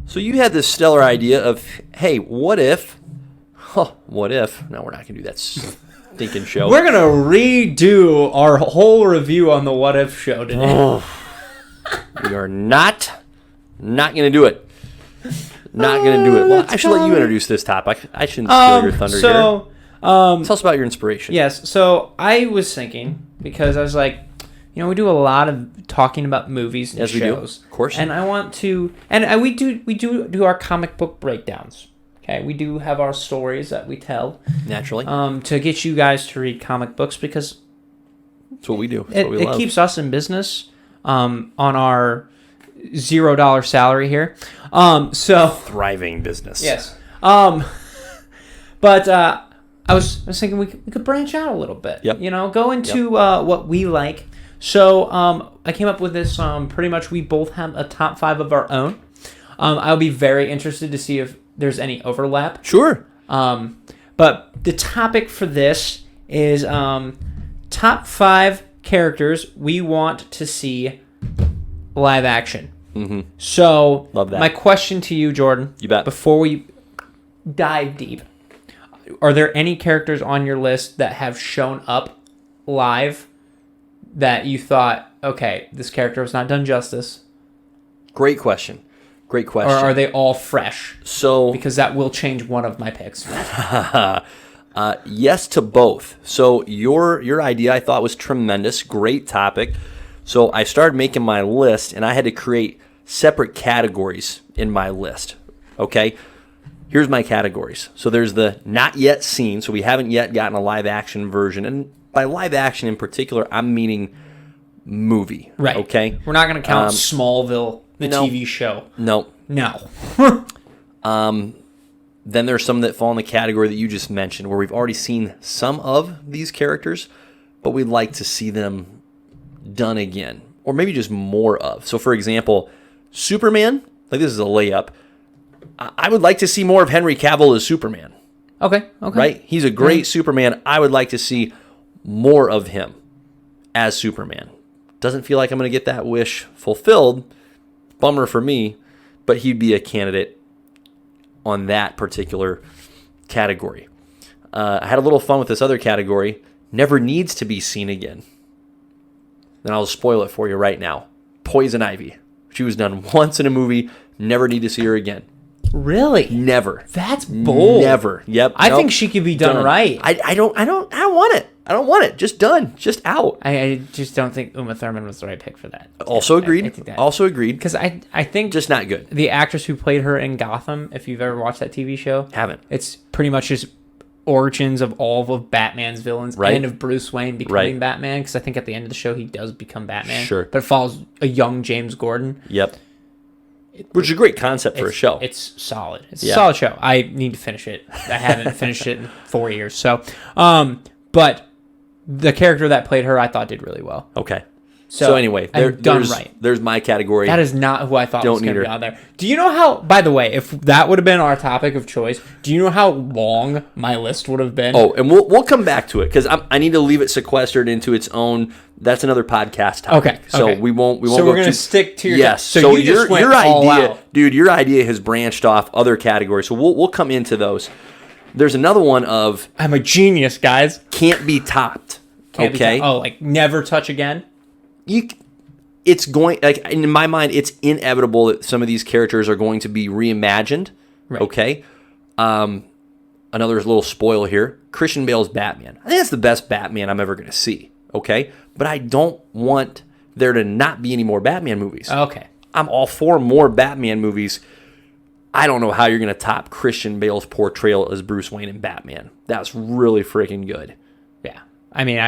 So you had this stellar idea of, hey, what if? No, we're not going to do that stinking show. We're going to redo our whole review on the What If show today. We are not going to do it. Not going to do it. Well, I should let you introduce this topic. I shouldn't steal your thunder here. Tell us about your inspiration. Yes. So I was thinking, because I was like, we do a lot of talking about movies and shows. Of course. And I want to, and we do our comic book breakdowns. Okay, we do have our stories that we tell. Naturally. To get you guys to read comic books, because that's what we do. It keeps us in business on our $0 salary here. So thriving business. Yes. But I was thinking we could branch out a little bit. Yep. Go into what we like. So I came up with this. Pretty much, we both have a top 5 of our own. I'll be very interested to see if there's any overlap. Sure. But the topic for this is top 5 characters we want to see live action. Mm-hmm. So, love that. My question to you, Jordan, you bet, before we dive deep, are there any characters on your list that have shown up live that you thought, okay, this character was not done justice? Great question. Or are they all fresh? So, because that will change one of my picks. Yes to both. So your idea I thought was tremendous. Great topic. So I started making my list, and I had to create separate categories in my list. Okay? Here's my categories. So there's the not yet seen, so we haven't yet gotten a live action version. And by live action in particular, I'm meaning movie. Right. Okay? We're not going to count Smallville, the TV show. No. Then there's some that fall in the category that you just mentioned, where we've already seen some of these characters, but we'd like to see them done again, or maybe just more of. So, for example, Superman, like this is a layup. I would like to see more of Henry Cavill as Superman. Okay. Right? He's a great Superman. I would like to see more of him as Superman. Doesn't feel like I'm going to get that wish fulfilled. Bummer for me, but he'd be a candidate on that particular category. I had a little fun with this other category. Never needs to be seen again. Then I'll spoil it for you right now. Poison Ivy. She was done once in a movie. Never need to see her again. Really? Never. That's bold. Never. Yep. I think she could be done right. I don't want it. I don't want it. Just done. Just out. I just don't think Uma Thurman was the right pick for that. Also agreed. I think that. Also agreed. Because I think just not good. The actress who played her in Gotham, if you've ever watched that TV show, haven't. It's pretty much just origins of all of Batman's villains, right, and of Bruce Wayne becoming Batman. Because I think at the end of the show he does become Batman. Sure. But it follows a young James Gordon. Yep. Which is a great concept for a show. It's solid. It's a solid show. I need to finish it. I haven't finished it in 4 years. So, but the character that played her, I thought did really well. Okay. So anyway, there's my category. That is not who I thought was going to be on there. Do you know how, by the way, if that would have been our topic of choice, do you know how long my list would have been? Oh, and we'll come back to it, because I need to leave it sequestered into its own. That's another podcast topic. Okay. So we won't. So we're going to stick to your. Yes. So you just went all idea, out. dude. Your idea has branched off other categories. So we'll come into those. There's another one of. I'm a genius, guys. Can't be topped. Like never touch again. It's going, like, in my mind, it's inevitable that some of these characters are going to be reimagined. Right. Okay. Another little spoil here: Christian Bale's Batman. I think that's the best Batman I'm ever going to see. Okay, but I don't want there to not be any more Batman movies. Okay. I'm all for more Batman movies. I don't know how you're going to top Christian Bale's portrayal as Bruce Wayne in Batman. That's really freaking good. Yeah. I mean,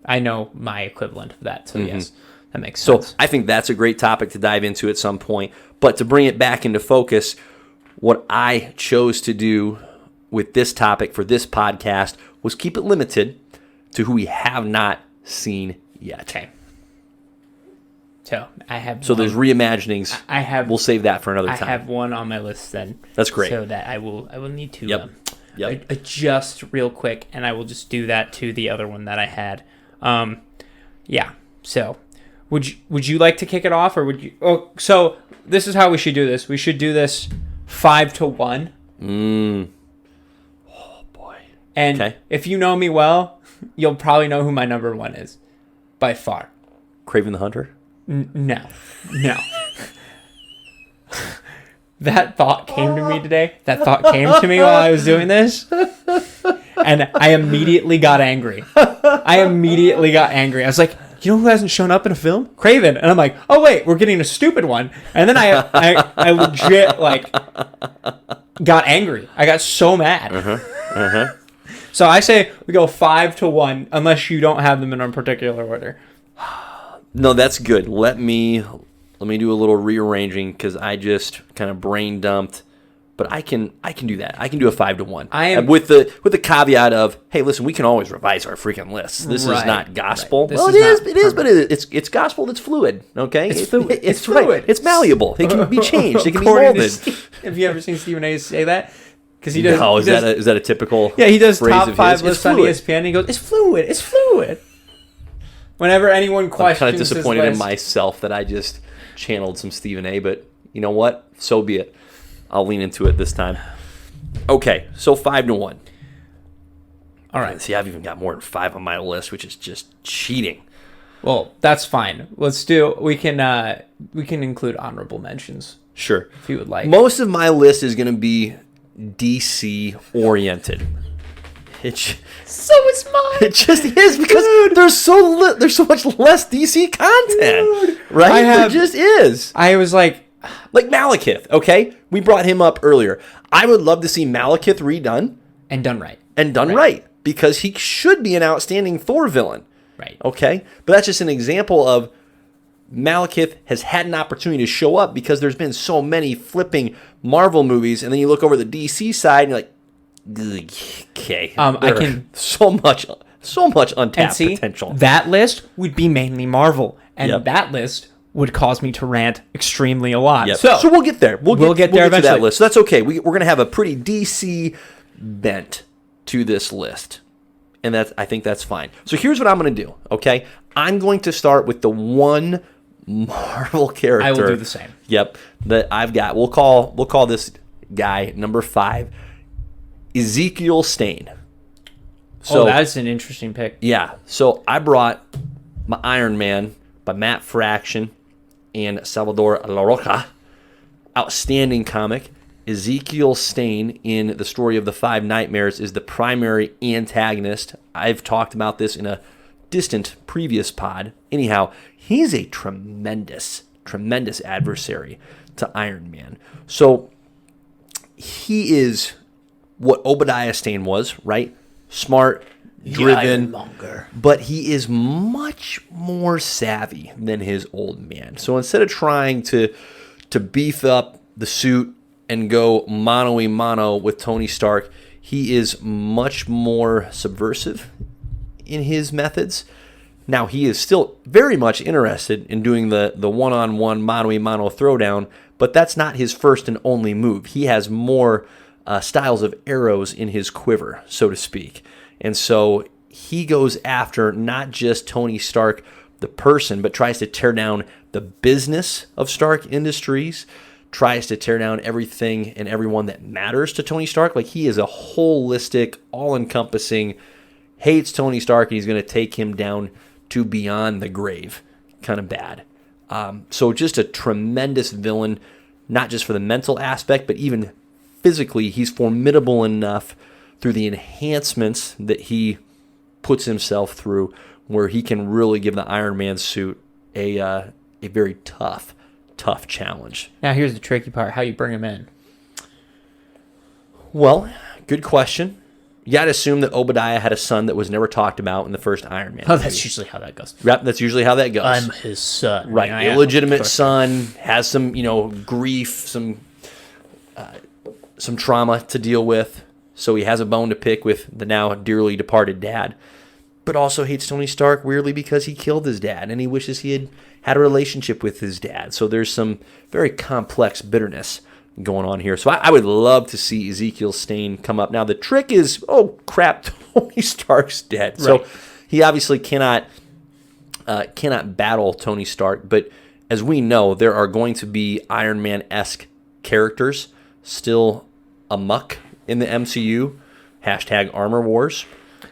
I know my equivalent of that. So yes, that makes sense. So I think that's a great topic to dive into at some point. But to bring it back into focus, what I chose to do with this topic for this podcast was keep it limited to who we have not seen yet. Okay. So I have. So there's reimaginings. I have. We'll save that for another time. I have one on my list then. That's great. So that I will need to adjust real quick, and I will just do that to the other one that I had. Yeah. So would you like to kick it off, or would you? Oh, so this is how we should do this. We should do this 5-1. Oh boy. And Okay. if you know me well, you'll probably know who my number 1 is, by far. Craven the Hunter. No. That thought came to me today. That thought came to me while I was doing this. And I immediately got angry. I was like, you know who hasn't shown up in a film? Craven. And I'm like, oh, wait, we're getting a stupid one. And then I legit, like, got angry. I got so mad. So I say we go 5-1, unless you don't have them in a particular order. No, that's good. Let me do a little rearranging because I just kind of brain dumped. But I can do that. I can do a 5-1. With the caveat of, hey, listen, we can always revise our freaking lists. This is not gospel. Right. Well, it is, but it's gospel that's fluid. Okay, it's fluid. It's fluid. Right. It's malleable. It can be changed. It can be molded. Have you ever seen Stephen A. say that? Because he does. No, is that a typical? Yeah, he does phrase top of 5 his? lists on ESPN. And he goes, it's fluid. It's fluid. Whenever anyone questions, I'm kind of disappointed in his list, myself that I just channeled some Stephen A. But you know what? So be it. I'll lean into it this time. Okay, so 5-1. all right. See, I've even got more than 5 on my list, which is just cheating. Well, that's fine. Let's do. We can include honorable mentions Sure. if you would like. Most of my list is going to be DC oriented. So is mine. It just is because there's so much less DC content, right? There just is. I was like Malekith. Okay, we brought him up earlier. I would love to see Malekith redone and done right. right because he should be an outstanding Thor villain. Right. Okay, but that's just an example of Malekith has had an opportunity to show up because there's been so many flipping Marvel movies, and then you look over the DC side and you're like, okay, I can so much untapped and see, potential. That list would be mainly Marvel, and Yep. that list would cause me to rant extremely a lot. Yep. So we'll get there. We'll get there to that eventually. list. So that's okay. We're going to have a pretty DC bent to this list. And I think that's fine. So here's what I'm going to do, okay? I'm going to start with the one Marvel character. I will do the same. Yep, that I've got. We'll call this guy number 5, Ezekiel Stane. So that's an interesting pick. yeah, so I brought my Iron Man by Matt Fraction and Salvador LaRocca. Outstanding comic. Ezekiel Stane in the story of the 5 Nightmares is the primary antagonist. I've talked about this in a distant previous pod. Anyhow, he's a tremendous adversary to Iron Man. So he is what Obadiah Stane was, right? Smart, driven, but he is much more savvy than his old man. So instead of trying to beef up the suit and go mano-a-mano with Tony Stark, he is much more subversive in his methods. Now, he is still very much interested in doing the one-on-one mano-a-mano throwdown, but that's not his first and only move. He has more styles of arrows in his quiver, so to speak. And so he goes after not just Tony Stark, the person, but tries to tear down the business of Stark Industries, tries to tear down everything and everyone that matters to Tony Stark. Like, he is a holistic, all-encompassing, hates Tony Stark, and he's going to take him down to beyond the grave. Kind of bad. So just a tremendous villain, not just for the mental aspect, but even physically, he's formidable enough through the enhancements that he puts himself through, where he can really give the Iron Man suit a very tough challenge. Now here's the tricky part: how you bring him in. Well, good question. You got to assume that Obadiah had a son that was never talked about in the first Iron Man. Oh, that's usually how that goes. Yep, that's usually how that goes. I'm his son. Right, Yeah, illegitimate son, has some, grief, some trauma to deal with, so he has a bone to pick with the now dearly departed dad, but also hates Tony Stark weirdly because he killed his dad, and he wishes he had a relationship with his dad. So there's some very complex bitterness going on here. So I would love to see Ezekiel Stane come up. Now the trick is, oh crap, Tony Stark's dead. Right. So he obviously cannot battle Tony Stark, but as we know, there are going to be Iron Man-esque characters still amok in the MCU. # Armor Wars.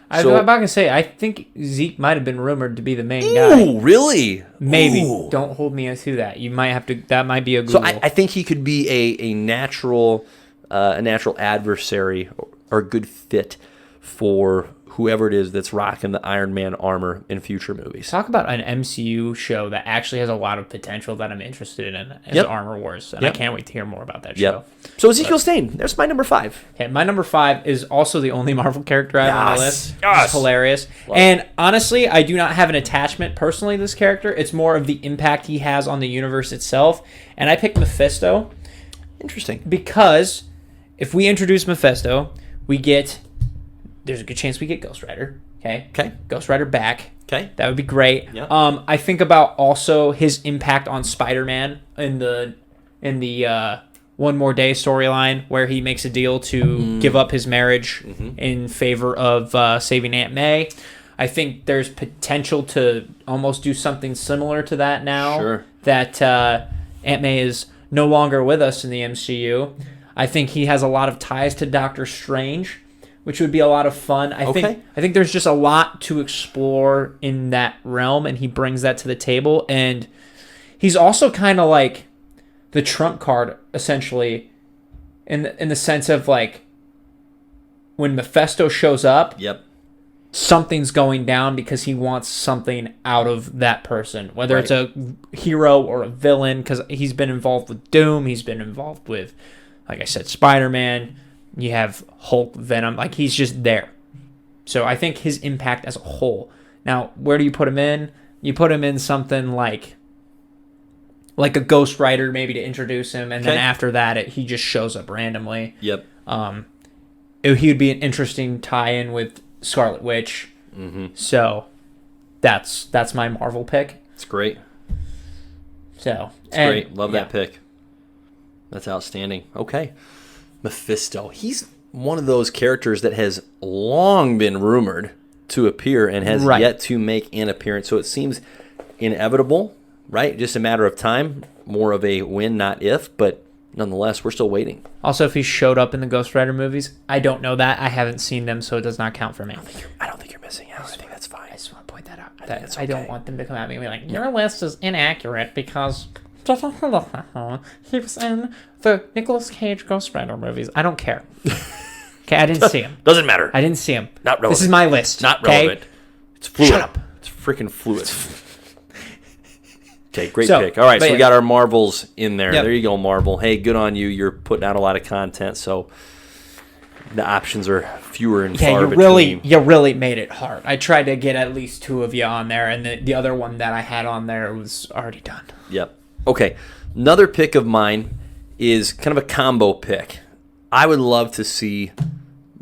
I was about to say, I think Zeke might have been rumored to be the main guy. Ooh, really? Maybe. Ooh. Don't hold me to that. You might have to. That might be a Google. So I think he could be a natural adversary or a good fit for whoever it is that's rocking the Iron Man armor in future movies. Talk about an MCU show that actually has a lot of potential that I'm interested in as Armor Wars. And I can't wait to hear more about that show. So Ezekiel Stane, there's my number 5. Okay, my number 5 is also the only Marvel character I have on the list. Yes. It's hilarious. And honestly, I do not have an attachment personally to this character. It's more of the impact he has on the universe itself. And I picked Mephisto. Interesting. Because if we introduce Mephisto, there's a good chance we get Ghost Rider. Okay. Ghost Rider back. Okay. That would be great. Yeah. I think about also his impact on Spider-Man in the One More Day storyline where he makes a deal to give up his marriage in favor of saving Aunt May. I think there's potential to almost do something similar to that now. Sure. That Aunt May is no longer with us in the MCU. I think he has a lot of ties to Doctor Strange, which would be a lot of fun. I think there's just a lot to explore in that realm, and he brings that to the table. And he's also kind of like the trump card, essentially, in the sense of like when Mephisto shows up, something's going down because he wants something out of that person, whether it's a hero or a villain, because he's been involved with Doom, he's been involved with, like I said, Spider-Man. You have Hulk, Venom, like he's just there. So I think his impact as a whole. Now, where do you put him in? You put him in something like a Ghost Rider, maybe to introduce him, and then after that, he just shows up randomly. He would be an interesting tie-in with Scarlet Witch. So that's my Marvel pick. It's great. So it's great. Love that pick. That's outstanding. Okay. Mephisto. He's one of those characters that has long been rumored to appear and has yet to make an appearance. So it seems inevitable, right? Just a matter of time. More of a when, not if, but nonetheless, we're still waiting. Also, if he showed up in the Ghost Rider movies, I don't know that. I haven't seen them, so it does not count for me. I don't think you're missing out. I think that's fine. I just want to point that out. I don't want them to come at me and be like, your list is inaccurate because he was in the Nicolas Cage Ghost Rider movies. I don't care. Okay, I didn't see him. Doesn't matter. I didn't see him. Not relevant. This is my list. Not relevant. It's fluid. Shut up. It's freaking fluid. Okay, great pick. All right, so we got our Marvels in there. There you go, Marvel. Hey, good on you. You're putting out a lot of content, so the options are fewer and far between. You really made it hard. I tried to get at least 2 of you on there, and the other one that I had on there was already done. Yep. Okay, another pick of mine is kind of a combo pick. I would love to see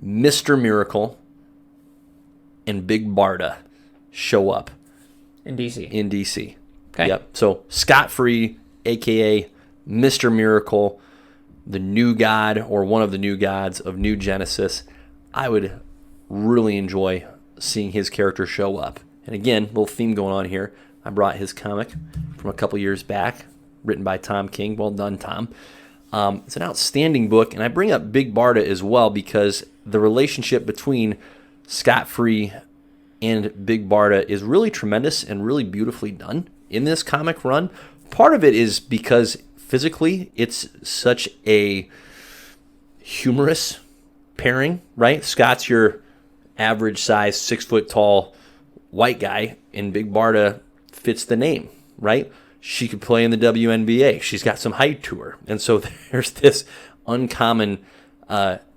Mr. Miracle and Big Barda show up in DC. Okay. Yep. So Scott Free, a.k.a. Mr. Miracle, the new god or one of the new gods of New Genesis. I would really enjoy seeing his character show up. And again, little theme going on here. I brought his comic from a couple years back, written by Tom King. Well done, Tom. It's an outstanding book, and I bring up Big Barda as well because the relationship between Scott Free and Big Barda is really tremendous and really beautifully done in this comic run. Part of it is because physically it's such a humorous pairing, right? Scott's your average size, 6-foot-tall white guy, and Big Barda fits the name, right? She could play in the WNBA. She's got some height to her. And so there's this uncommon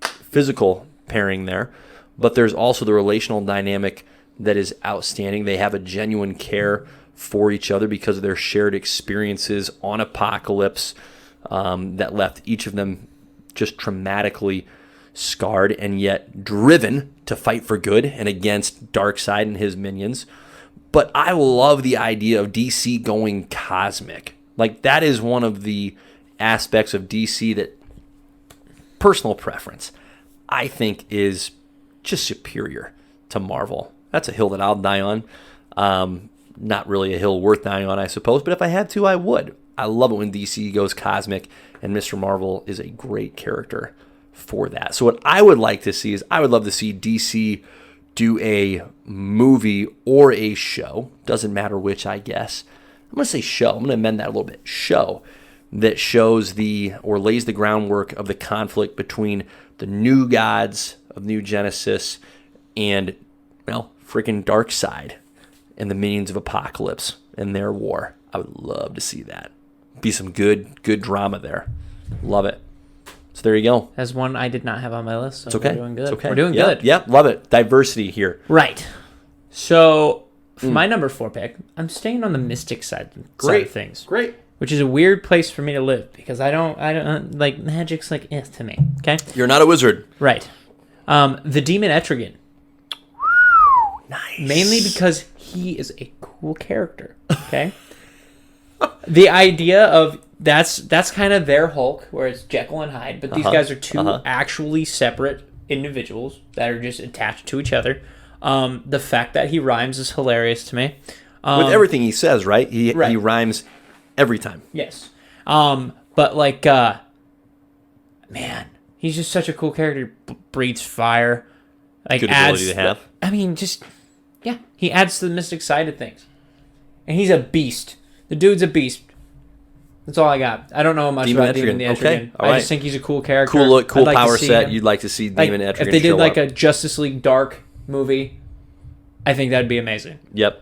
physical pairing there. But there's also the relational dynamic that is outstanding. They have a genuine care for each other because of their shared experiences on Apocalypse that left each of them just traumatically scarred and yet driven to fight for good and against Darkseid and his minions. But I love the idea of DC going cosmic. Like, that is one of the aspects of DC that, personal preference, I think is just superior to Marvel. That's a hill that I'll die on. not really a hill worth dying on, I suppose, but if I had to, I would. I love it when DC goes cosmic, and Mr. Marvel is a great character for that. So what I would like to see is I would love to see DC do a movie or a show. Doesn't matter which, I guess. I'm going to say show. I'm going to amend that a little bit. Show that shows or lays the groundwork of the conflict between the new gods of New Genesis and, well, freaking Darkseid and the minions of Apocalypse and their war. I would love to see that. Be some good drama there. Love it. So there you go. As one I did not have on my list, so It's okay. we're doing good. It's okay. We're doing good. Yeah, love it. Diversity here. Right. So, for my number 4 pick, I'm staying on the mystic side of things. Great. Which is a weird place for me to live because I don't like magic's like to me. Okay. You're not a wizard. Right. The demon Etrigan. Nice. Mainly because he is a cool character. Okay. The idea of that's kind of their Hulk, where it's Jekyll and Hyde, but these guys are two actually separate individuals that are just attached to each other. The fact that he rhymes is hilarious to me. With everything he says, right? He rhymes every time. Yes. But like, man, he's just such a cool character. Breathes fire. Like, good ability to have. I mean, he adds to the mystic side of things, and he's a beast. The dude's a beast. That's all I got. I don't know much about Demon the Etrigan. Okay. I just think he's a cool character. Cool look, cool power set. You'd like to see Demon Etrigan if they did like a Justice League Dark movie, I think that'd be amazing. Yep.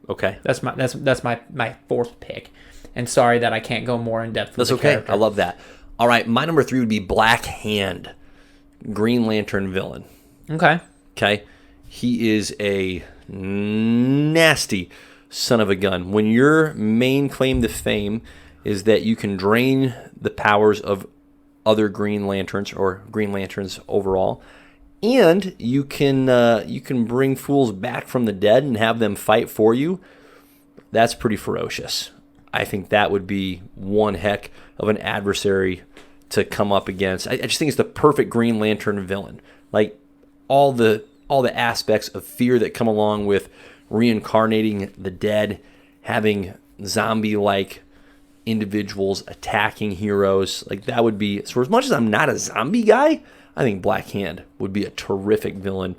Okay. That's my 4th pick. And sorry that I can't go more in depth with That's okay. Character. I love that. All right, my number 3 would be Black Hand, Green Lantern villain. Okay. He is a nasty son of a gun. When your main claim to fame is that you can drain the powers of other Green Lanterns or Green Lanterns overall, and you can bring fools back from the dead and have them fight for you, that's pretty ferocious. I think that would be one heck of an adversary to come up against. I just think it's the perfect Green Lantern villain. Like all the aspects of fear that come along with reincarnating the dead, having zombie-like individuals attacking heroes. Like that would be, so as much as I'm not a zombie guy, I think Black Hand would be a terrific villain.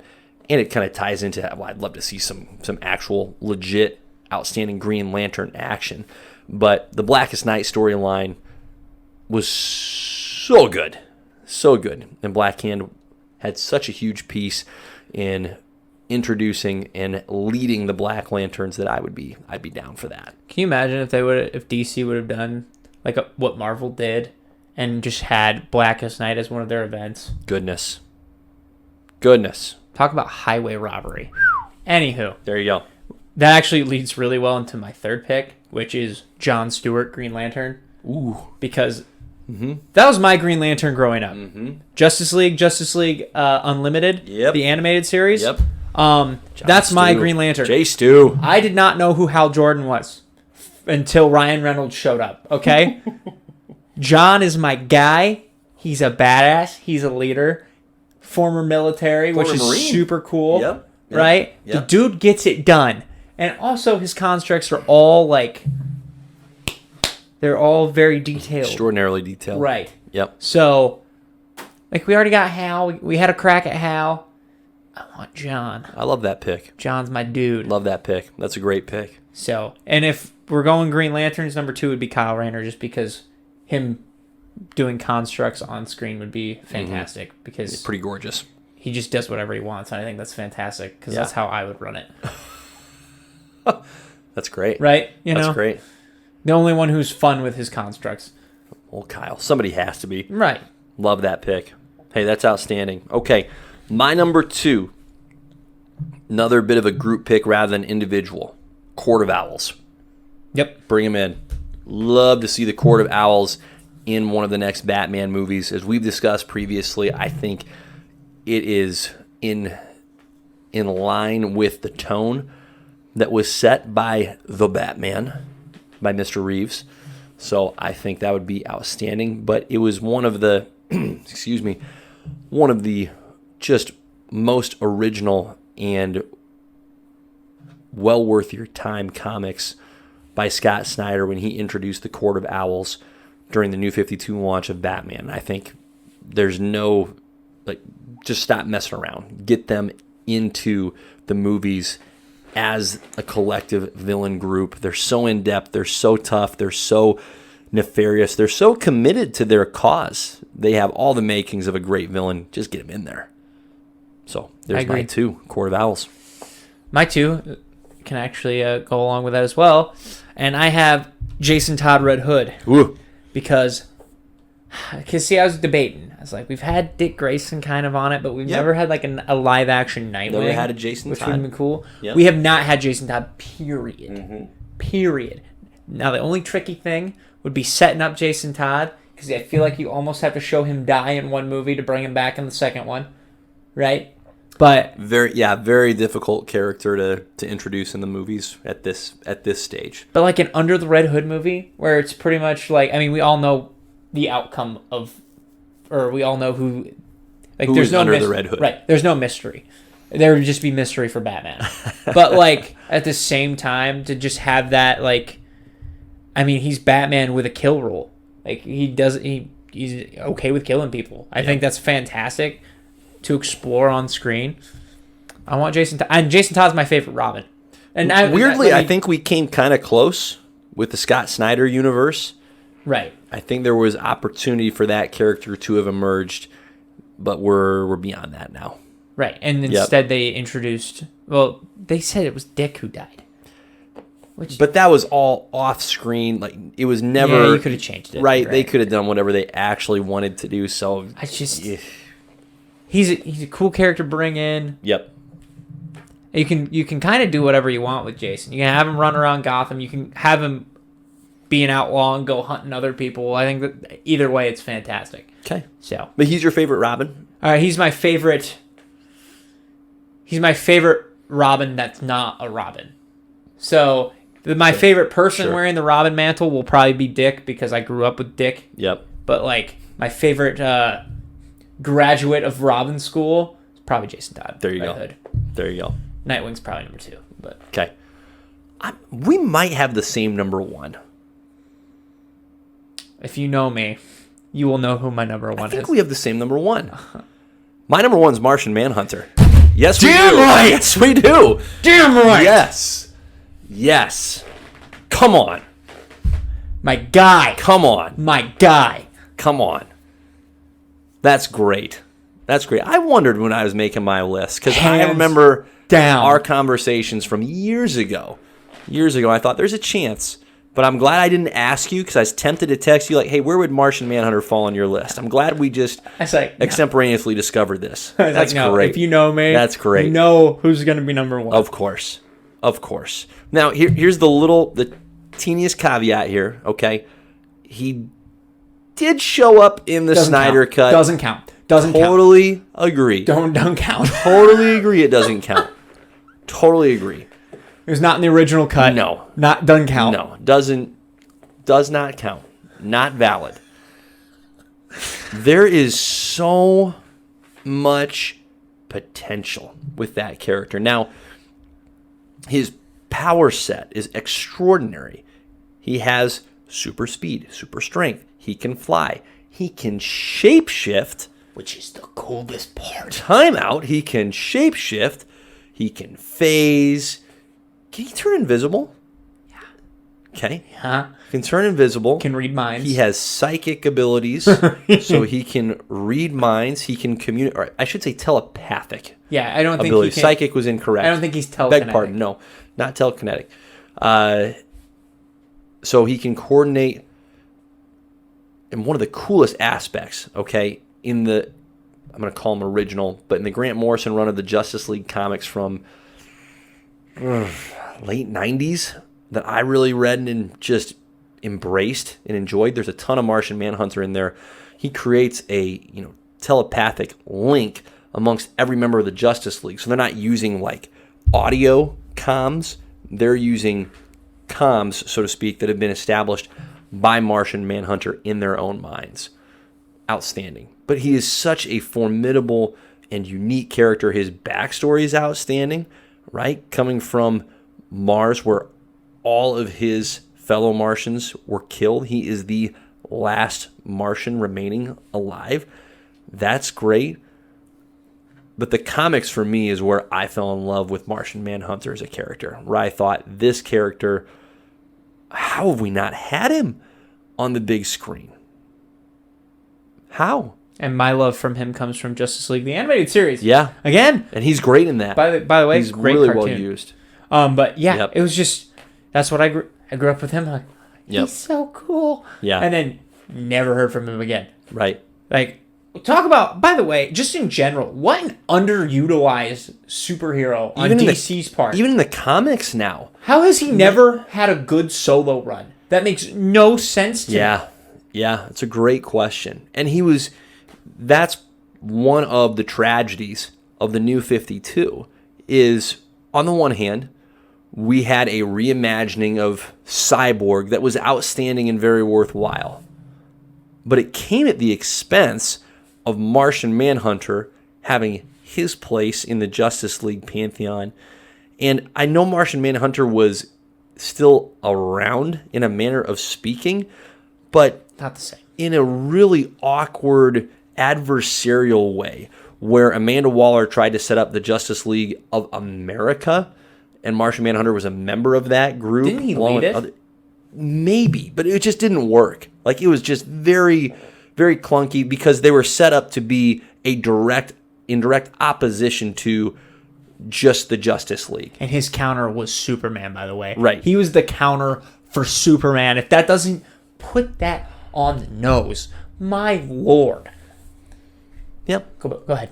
And it kind of ties into, well, I'd love to see some actual legit outstanding Green Lantern action. But the Blackest Night storyline was so good. So good. And Black Hand had such a huge piece in introducing and leading the Black Lanterns that I'd be down for that. Can you imagine if DC would have done like what Marvel did and just had Blackest Night as one of their events? Goodness. Talk about highway robbery. Anywho. There you go. That actually leads really well into my 3rd pick, which is Jon Stewart, Green Lantern. Ooh. Because that was my Green Lantern growing up. Justice League Unlimited, the animated series. Yep. That's my Green Lantern. J. Stu. I did not know who Hal Jordan was until Ryan Reynolds showed up, okay? John is my guy. He's a badass. He's a leader. Former military, which is Marine. Super cool. Yep. Right? Yep. The dude gets it done. And also his constructs are all like, they're all very detailed. Extraordinarily detailed. Right. Yep. So, like we already got Hal. We had a crack at Hal. I want John. I love that pick. John's my dude. Love that pick. That's a great pick. So, and if we're going Green Lanterns, number 2 would be Kyle Rayner, just because him doing constructs on screen would be fantastic. Because it's pretty gorgeous. He just does whatever he wants, and I think that's fantastic because that's how I would run it. That's great. Right? That's great. The only one who's fun with his constructs. Well, Kyle, somebody has to be. Right. Love that pick. Hey, that's outstanding. Okay, my number 2, another bit of a group pick rather than individual. Court of Owls. Yep. Bring him in. Love to see the Court of Owls in one of the next Batman movies. As we've discussed previously, I think it is in line with the tone that was set by The Batman, by Mr. Reeves. So I think that would be outstanding. But it was one of the, one of the just most original and well worth your time comics by Scott Snyder when he introduced the Court of Owls during the New 52 launch of Batman. I think there's no, just stop messing around. Get them into the movies as a collective villain group. They're so in-depth. They're so tough. They're so nefarious. They're so committed to their cause. They have all the makings of a great villain. Just get them in there. So there's my 2, Court of Owls. My 2 can actually go along with that as well. And I have Jason Todd Red Hood. Ooh. Because see, I was debating. I was like, we've had Dick Grayson kind of on it, but we've never had like a live action Nightwing. Never had a Jason Todd. Which would have been cool. Yep. We have not had Jason Todd, period. Mm-hmm. Period. Now, the only tricky thing would be setting up Jason Todd, because I feel like you almost have to show him die in one movie to bring him back in the second one. Right? But very difficult character to introduce in the movies at this stage. But like an Under the Red Hood movie, where it's pretty much like, I mean, we all know the outcome of, or we all know who there's no under the Red Hood. Right. There's no mystery. There would just be mystery for Batman. But like at the same time, to just have that, like, I mean, he's Batman with a kill rule. Like he's okay with killing people. I think that's fantastic to explore on screen. I want Jason Todd. And Jason Todd's my favorite Robin. And I think we came kind of close with the Scott Snyder universe. Right. I think there was opportunity for that character to have emerged, but we're beyond that now. Right. And instead they introduced, well, they said it was Dick who died. But that was all off screen. Like, it was never. Yeah, you could have changed it. Right. They could have done whatever they actually wanted to do. So he's a cool character to bring in. Yep. You can kind of do whatever you want with Jason. You can have him run around Gotham. You can have him be an outlaw and go hunting other people. I think that either way, it's fantastic. Okay. So, but he's your favorite Robin? All right, he's my favorite. He's my favorite Robin that's not a Robin. So, my favorite person wearing the Robin mantle will probably be Dick, because I grew up with Dick. Yep. But like my favorite graduate of Robin school is probably Jason Todd. There you go. There you go. Nightwing's probably number 2. But okay. We might have the same number 1. If you know me, you will know who my number 1 is. I think we have the same number 1. My number 1 is Martian Manhunter. Yes, we Damn do. right! Yes, we do. Damn right! Yes. Come on. My guy. Come on. My guy. Come on. That's great. That's great. I wondered when I was making my list, because I remember our conversations from years ago. I thought there's a chance. But I'm glad I didn't ask you, because I was tempted to text you like, hey, where would Martian Manhunter fall on your list? I'm glad we just extemporaneously discovered this. That's great. If you know me, that's great. You know who's going to be number 1. Of course. Now, here's the teeniest caveat here, okay? He did show up in the Snyder Cut. Doesn't count. Totally agree. Don't count. Totally agree it doesn't count. Totally agree. It was not in the original cut. No. Doesn't count. No. Does not count. Not valid. There is so much potential with that character. Now, his power set is extraordinary. He has super speed, super strength. He can fly. He can shapeshift, which is the coolest part. Timeout. He can shapeshift. He can phase. Can he turn invisible? Yeah. Okay. Yeah. Can turn invisible. Can read minds. He has psychic abilities, so he can read minds. He can communicate, or I should say telepathic. Yeah, I don't think ability. he can. Psychic was incorrect. I don't think he's telekinetic. Beg pardon. No, not telekinetic. So he can coordinate. And one of the coolest aspects, okay, I'm going to call him original, but in the Grant Morrison run of the Justice League comics from late 90s that I really read and just embraced and enjoyed. There's a ton of Martian Manhunter in there. He creates a telepathic link amongst every member of the Justice League. So they're not using like audio comms. They're using comms, so to speak, that have been established by Martian Manhunter in their own minds. Outstanding. But he is such a formidable and unique character. His backstory is outstanding, right? Coming from Mars where all of his fellow Martians were killed. He is the last Martian remaining alive. That's great. But the comics for me is where I fell in love with Martian Manhunter as a character, where I thought this character, how have we not had him on the big screen? How? And my love from him comes from Justice League, the animated series. Yeah. Again. And he's great in that. By the way, he's great really cartoon. well used. But yeah, Yep. it was just, that's what I grew up with him. Like, Yep. he's so cool. Yeah. And then never heard from him again. Right. Like, talk about, by the way, just in general, what an underutilized superhero on DC's part. Even in the comics now. How has he never had a good solo run? That makes no sense to me. Yeah, it's a great question. And that's one of the tragedies of the New 52 is, on the one hand, we had a reimagining of Cyborg that was outstanding and very worthwhile. But it came at the expense of Martian Manhunter having his place in the Justice League pantheon. And I know Martian Manhunter was still around in a manner of speaking, but Not the same. in a really awkward adversarial way where Amanda Waller tried to set up the Justice League of America and Martian Manhunter was a member of that group. Didn't he lead it? Maybe, but it just didn't work. Like, it was just very, very clunky because they were set up to be in direct opposition to just the Justice League. And his counter was Superman, by the way. Right. He was the counter for Superman. If that doesn't put that on the nose, my lord. Yep. Go ahead.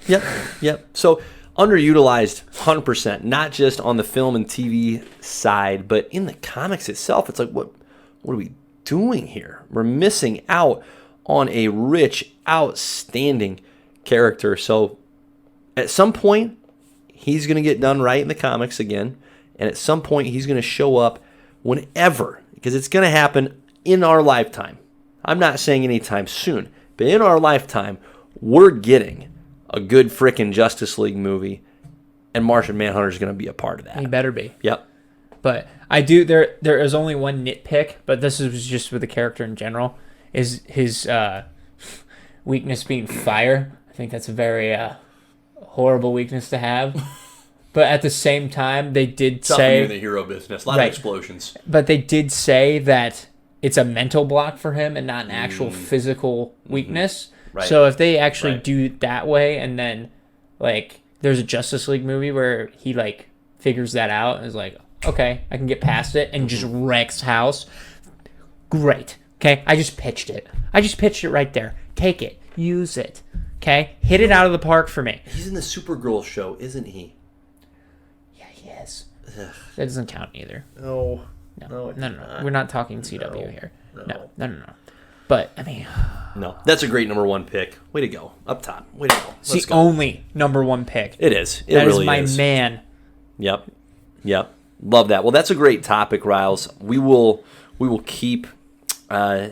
Yep. So, underutilized 100%, not just on the film and TV side, but in the comics itself. It's like, what are we doing here? We're missing out on a rich, outstanding character. So, at some point, he's going to get done right in the comics again. And at some point, he's going to show up whenever, because it's going to happen in our lifetime. I'm not saying anytime soon, but in our lifetime, we're getting a good frickin' Justice League movie, and Martian Manhunter is going to be a part of that. He better be. Yep. But I do, there is only one nitpick, but this is just with the character in general, is his weakness being fire. I think that's a very horrible weakness to have. But at the same time, they did say... in the hero business. A lot of explosions. But they did say that it's a mental block for him and not an actual physical weakness. Right. So if they actually do it that way, and then, like, there's a Justice League movie where he, like, figures that out and is like, okay, I can get past it, and just wrecks house. Great. Okay? I just pitched it. Right there. Take it. Use it. Okay? Hit it out of the park for me. He's in the Supergirl show, isn't he? Yeah, he is. That doesn't count either. No. No. We're not talking CW here. No. But, I mean... No. That's a great number one pick. Way to go. Up top. Way to go. It's the only number one pick. It is. It That really is my is. man. Yep. Love that. Well, that's a great topic, Riles. We will keep some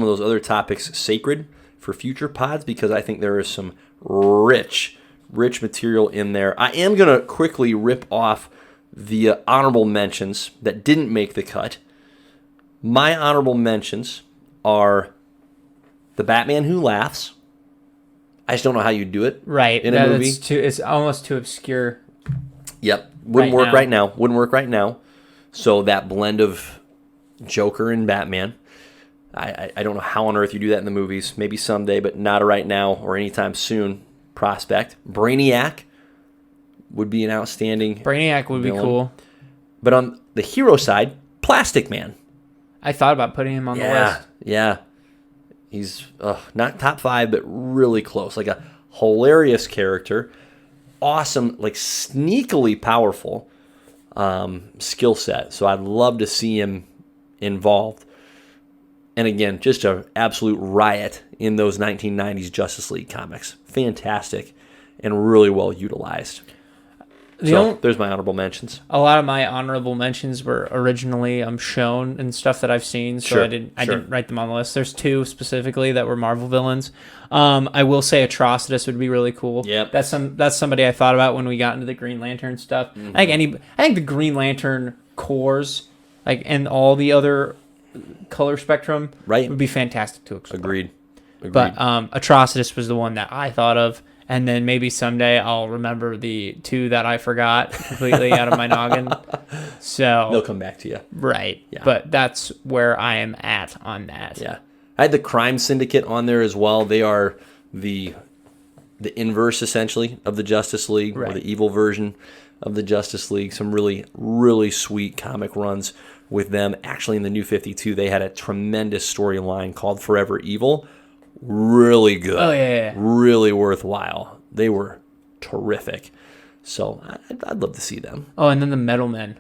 of those other topics sacred for future pods because I think there is some rich material in there. I am going to quickly rip off the honorable mentions that didn't make the cut. My honorable mentions are The Batman Who Laughs. I just don't know how you do it in a movie. It's almost too obscure. Yep. Wouldn't work right now. So that blend of Joker and Batman. I don't know how on earth you do that in the movies. Maybe someday, but not right now or anytime soon. Prospect. Brainiac would be an outstanding Brainiac would villain. be cool. But on the hero side, Plastic Man. I thought about putting him on the list. Yeah. He's not top 5, but really close. Like a hilarious character. Awesome, like sneakily powerful skill set. So I'd love to see him involved. And again, just an absolute riot in those 1990s Justice League comics. Fantastic and really well utilized. There's my honorable mentions. A lot of my honorable mentions were originally shown and stuff that I've seen, so Sure, I didn't write them on the list. There's two specifically that were Marvel villains. I will say Atrocitus would be really cool. Yep. That's somebody I thought about when we got into the Green Lantern stuff. Mm-hmm. I think the Green Lantern cores, like, and all the other color spectrum, Right. would be fantastic to explore. Agreed. But Atrocitus was the one that I thought of, and then maybe someday I'll remember the two that I forgot completely out of my noggin. So They'll come back to you. right, Yeah. but that's where I am at on that. Yeah. I had the Crime Syndicate on there as well. They are the inverse, essentially, of the Justice League, or Right. the evil version of the Justice League. Some really, really sweet comic runs with them. Actually, in the New 52, they had a tremendous storyline called Forever Evil. Really good. Oh, yeah. Really worthwhile. They were terrific. So I'd love to see them. Oh, and then the Metal Men,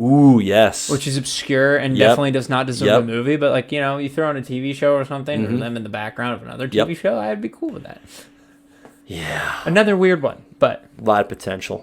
Ooh, yes. which is obscure and Yep. definitely does not deserve Yep. a movie. But, like, you throw in a TV show or something, or them in the background of another TV Yep. show, I'd be cool with that. Yeah. Another weird one, but A lot of potential.